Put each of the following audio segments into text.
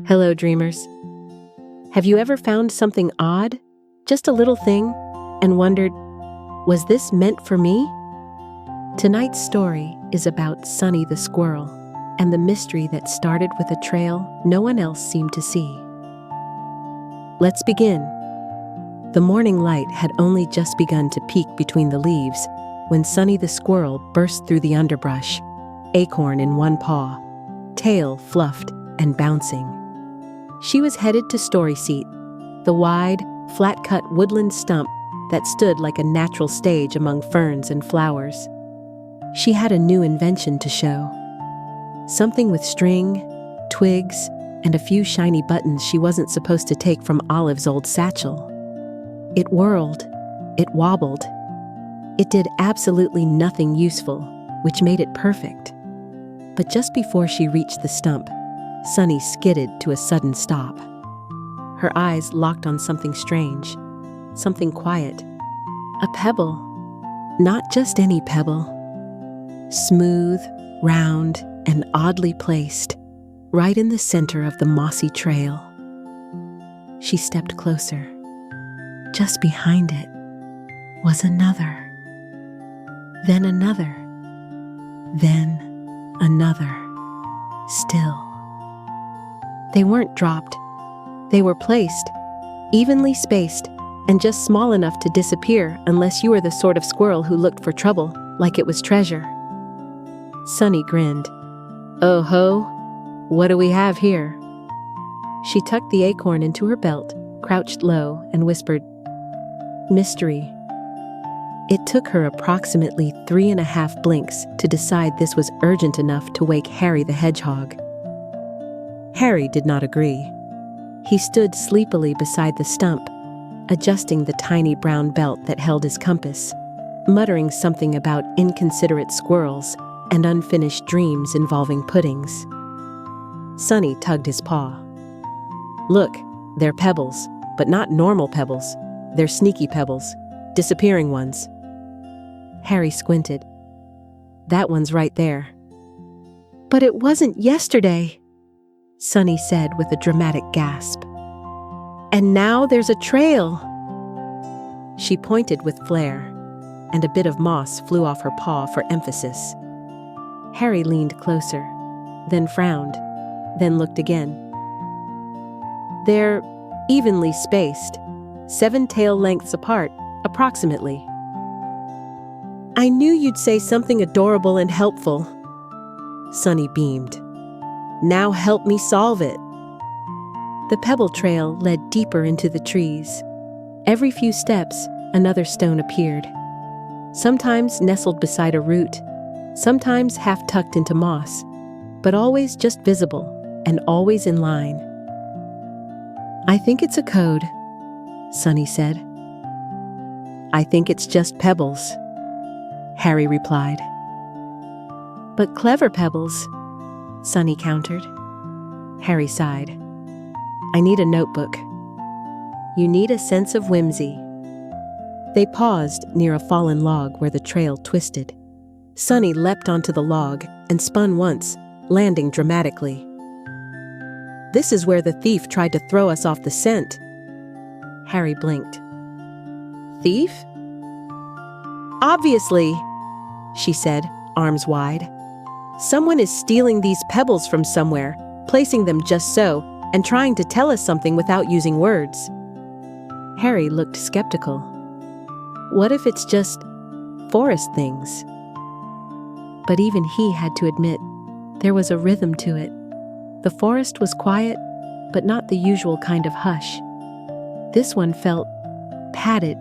Hello, dreamers. Have you ever found something odd, just a little thing, and wondered, was this meant for me? Tonight's story is about Sunny the Squirrel and the mystery that started with a trail no one else seemed to see. Let's begin. The morning light had only just begun to peek between the leaves when Sunny the Squirrel burst through the underbrush, acorn in one paw, tail fluffed and bouncing. She was headed to Story Seat, the wide, flat-cut woodland stump that stood like a natural stage among ferns and flowers. She had a new invention to show. Something with string, twigs, and a few shiny buttons she wasn't supposed to take from Olive's old satchel. It whirled, it wobbled. It did absolutely nothing useful, which made it perfect. But just before she reached the stump, Sunny skidded to a sudden stop. Her eyes locked on something strange, something quiet. A pebble. Not just any pebble. Smooth, round, and oddly placed, right in the center of the mossy trail. She stepped closer. Just behind it was another. Then another. Then another. Still. They weren't dropped. They were placed, evenly spaced, and just small enough to disappear unless you were the sort of squirrel who looked for trouble, like it was treasure. Sunny grinned. Oh ho, what do we have here? She tucked the acorn into her belt, crouched low, and whispered, Mystery. It took her approximately 3.5 blinks to decide this was urgent enough to wake Harry the Hedgehog. Harry did not agree. He stood sleepily beside the stump, adjusting the tiny brown belt that held his compass, muttering something about inconsiderate squirrels and unfinished dreams involving puddings. Sunny tugged his paw. Look, they're pebbles, but not normal pebbles. They're sneaky pebbles, disappearing ones. Harry squinted. That one's right there. But it wasn't yesterday, Sunny said with a dramatic gasp. And now there's a trail. She pointed with flair, and a bit of moss flew off her paw for emphasis. Harry leaned closer, then frowned, then looked again. They're evenly spaced, 7 tail lengths apart, approximately. I knew you'd say something adorable and helpful. Sunny beamed. Now help me solve it. The pebble trail led deeper into the trees. Every few steps, another stone appeared. Sometimes nestled beside a root, sometimes half tucked into moss, but always just visible and always in line. I think it's a code, Sunny said. I think it's just pebbles, Harry replied. But clever pebbles, Sunny countered. Harry sighed. I need a notebook. You need a sense of whimsy. They paused near a fallen log where the trail twisted. Sunny leapt onto the log and spun once, landing dramatically. This is where the thief tried to throw us off the scent. Harry blinked. Thief? Obviously, she said, arms wide. Someone is stealing these pebbles from somewhere, placing them just so, and trying to tell us something without using words. Harry looked skeptical. What if it's just forest things? But even he had to admit there was a rhythm to it. The forest was quiet, but not the usual kind of hush. This one felt padded,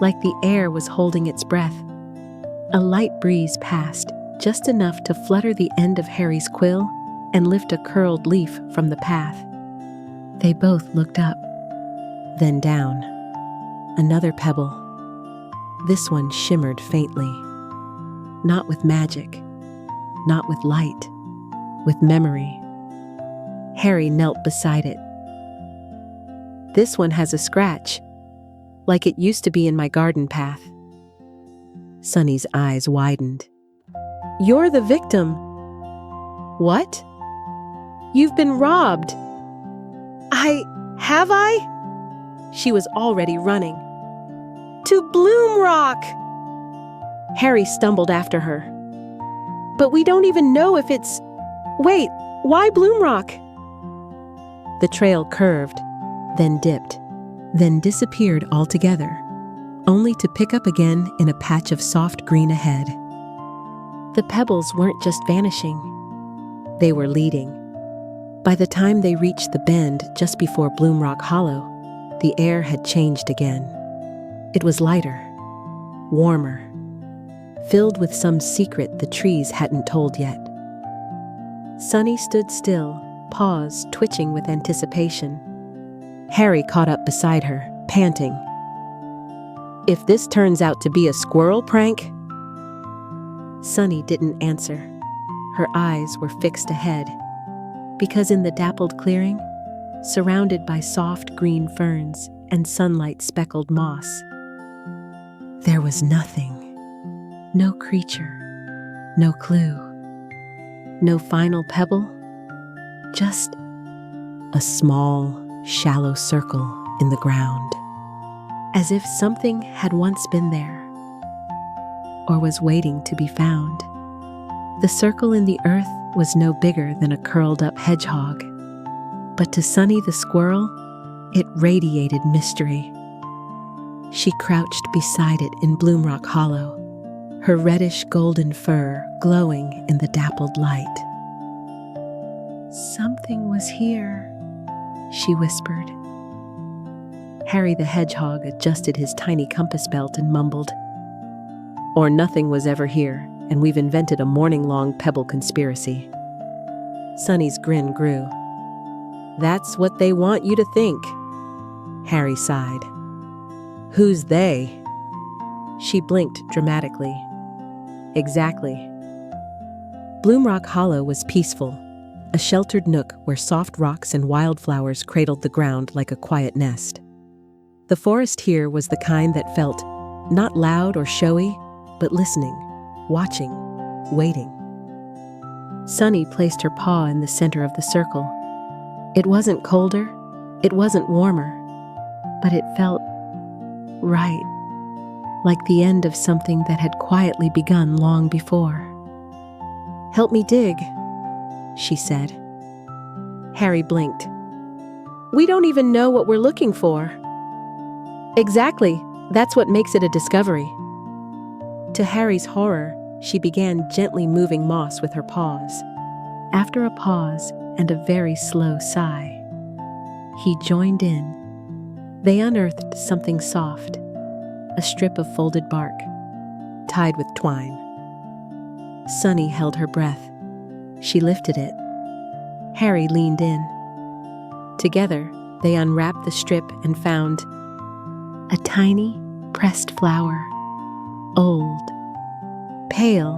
like the air was holding its breath. A light breeze passed, just enough to flutter the end of Harry's quill and lift a curled leaf from the path. They both looked up, then down. Another pebble. This one shimmered faintly. Not with magic, not with light, with memory. Harry knelt beside it. This one has a scratch, like it used to be in my garden path. Sunny's eyes widened. You're the victim. What? You've been robbed, Have I? She was already running. To Bloom Rock! Harry stumbled after her. But we don't even know if it's... Wait, why Bloom Rock? The trail curved, then dipped, then disappeared altogether, only to pick up again in a patch of soft green ahead. The pebbles weren't just vanishing. They were leading. By the time they reached the bend just before Bloom Rock Hollow, the air had changed again. It was lighter, warmer, filled with some secret the trees hadn't told yet. Sunny stood still, paws twitching with anticipation. Harry caught up beside her, panting. If this turns out to be a squirrel prank? Sunny didn't answer. Her eyes were fixed ahead, because in the dappled clearing, surrounded by soft green ferns and sunlight-speckled moss, there was nothing. No creature, no clue, no final pebble, just a small, shallow circle in the ground, as if something had once been there, or was waiting to be found. The circle in the earth was no bigger than a curled-up hedgehog, but to Sunny the Squirrel, it radiated mystery. She crouched beside it in Bloom Rock Hollow, her reddish golden fur glowing in the dappled light. Something was here, she whispered. Harry the Hedgehog adjusted his tiny compass belt and mumbled, "Or nothing was ever here, and we've invented a morning-long pebble conspiracy." Sunny's grin grew. "That's what they want you to think." Harry sighed. "Who's they?" She blinked dramatically. Exactly. Bloom Rock Hollow was peaceful, a sheltered nook where soft rocks and wildflowers cradled the ground like a quiet nest. The forest here was the kind that felt not loud or showy, but listening, watching, waiting. Sunny placed her paw in the center of the circle. It wasn't colder, it wasn't warmer, but it felt right, like the end of something that had quietly begun long before. "Help me dig," she said. Harry blinked. "We don't even know what we're looking for." "Exactly, that's what makes it a discovery." To Harry's horror, she began gently moving moss with her paws. After a pause and a very slow sigh, he joined in. They unearthed something soft, a strip of folded bark, tied with twine. Sunny held her breath. She lifted it. Harry leaned in. Together, they unwrapped the strip and found a tiny, pressed flower, old, pale,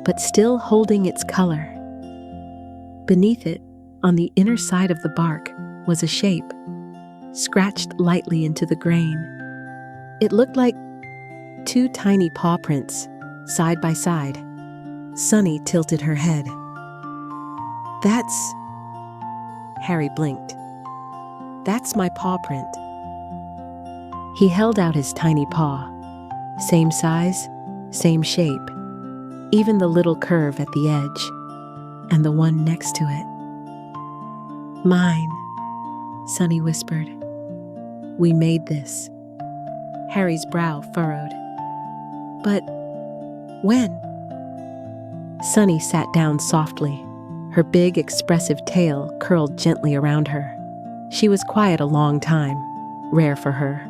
but still holding its color. Beneath it, on the inner side of the bark, was a shape, scratched lightly into the grain. It looked like two tiny paw prints, side by side. Sunny tilted her head. "That's..." Harry blinked. "That's my paw print." He held out his tiny paw. Same size, same shape, even the little curve at the edge, and the one next to it. "Mine," Sunny whispered. "We made this." Harry's brow furrowed. "But when?" Sunny sat down softly, her big, expressive tail curled gently around her. She was quiet a long time, rare for her.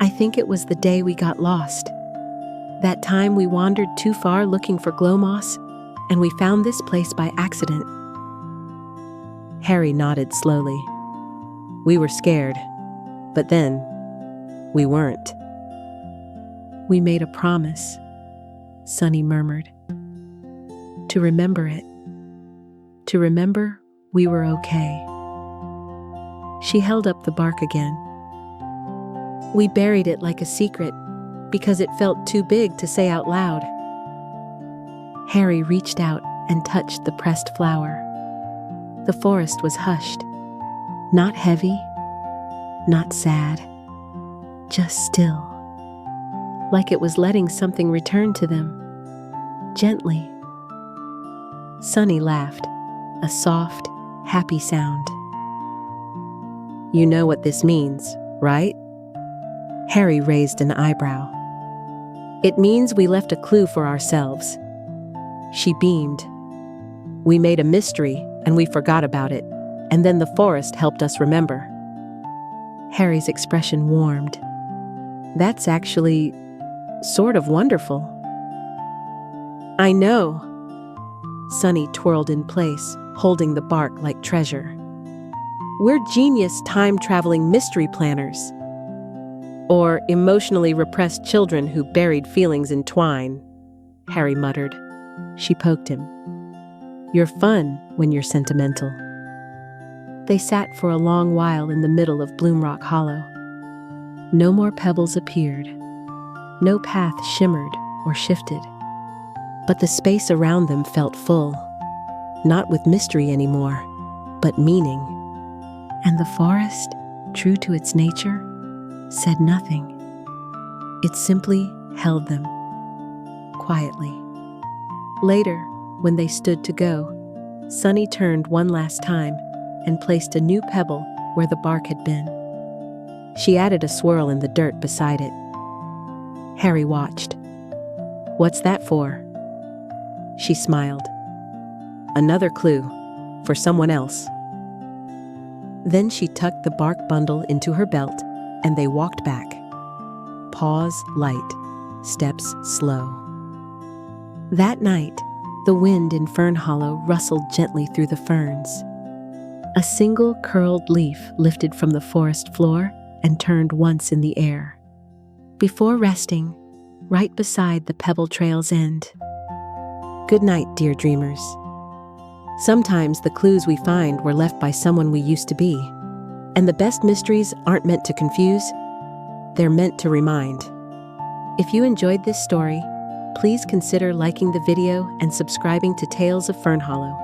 "I think it was the day we got lost. That time we wandered too far looking for glow moss, and we found this place by accident." Harry nodded slowly. "We were scared, but then we weren't." "We made a promise," Sunny murmured. "To remember it. To remember we were okay." She held up the bark again. "We buried it like a secret because it felt too big to say out loud." Harry reached out and touched the pressed flower. The forest was hushed. Not heavy, not sad, just still, like it was letting something return to them, gently. Sunny laughed, a soft, happy sound. "You know what this means, right?" Harry raised an eyebrow. "It means we left a clue for ourselves." She beamed. "We made a mystery and we forgot about it, and then the forest helped us remember." Harry's expression warmed. "That's actually sort of wonderful." "I know." Sunny twirled in place, holding the bark like treasure. "We're genius time-traveling mystery planners. Or emotionally repressed children who buried feelings in twine," Harry muttered. She poked him. "You're fun when you're sentimental." They sat for a long while in the middle of Bloomrock Hollow. No more pebbles appeared. No path shimmered or shifted. But the space around them felt full, not with mystery anymore, but meaning. And the forest, true to its nature, said nothing. It simply held them, quietly. Later, when they stood to go, Sunny turned one last time and placed a new pebble where the bark had been. She added a swirl in the dirt beside it. Harry watched. "What's that for?" She smiled. "Another clue, for someone else." Then she tucked the bark bundle into her belt, and they walked back. Paws light, steps slow. That night, the wind in Fern Hollow rustled gently through the ferns. A single curled leaf lifted from the forest floor and turned once in the air, before resting right beside the pebble trail's end. Good night, dear dreamers. Sometimes the clues we find were left by someone we used to be, and the best mysteries aren't meant to confuse, they're meant to remind. If you enjoyed this story, please consider liking the video and subscribing to Tales of Fern Hollow.